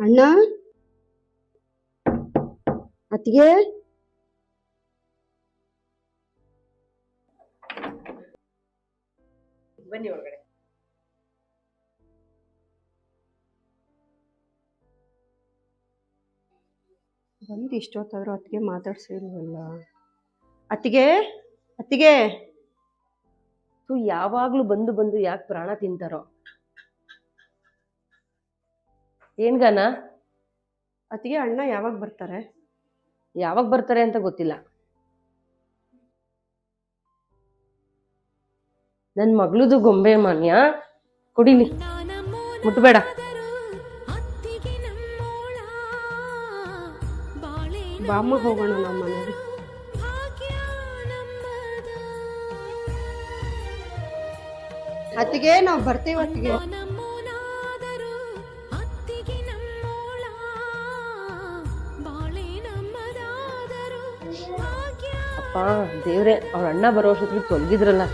ಅಣ್ಣ ಅತ್ತಿಗೆ ಬನ್ನಿ ಒಳಗಡೆ. ಬಂದು ಇಷ್ಟೊತ್ತಾದ್ರು ಅತ್ತಿಗೆ ಮಾತಾಡ್ಸಿಲ್ವಲ್ಲ. ಅತ್ತಿಗೆ ಅತ್ತಿಗೆ ಯಾವಾಗ್ಲೂ ಬಂದು ಬಂದು ಯಾಕೆ ಪ್ರಾಣ ತಿಂತಾರೋ ಏನ್ಗಾನ. ಅತ್ತಿಗೆ ಅಣ್ಣ ಯಾವಾಗ ಬರ್ತಾರೆ? ಯಾವಾಗ ಬರ್ತಾರೆ ಅಂತ ಗೊತ್ತಿಲ್ಲ. ನನ್ನ ಮಗಳದು ಗೊಂಬೆ ಮಾನ್ಯ ಕುಡಿಲಿ, ಮುಟ್ಬೇಡ. ಬಾಮ್ಮ ಹೋಗೋಣ ನಮ್ಮ ಮನೆಗೆ. ಅತ್ತಿಗೆ ನಾವು ಬರ್ತೀವಿ ಅತ್ತಿಗೆ. ಅಪ್ಪ ದೇವ್ರೆ, ಅವ್ರ ಅಣ್ಣ ಬರೋ ಅಷ್ಟೊತ್ತಿಗೆ ತೊಲಗಿದ್ರಲ್ಲ.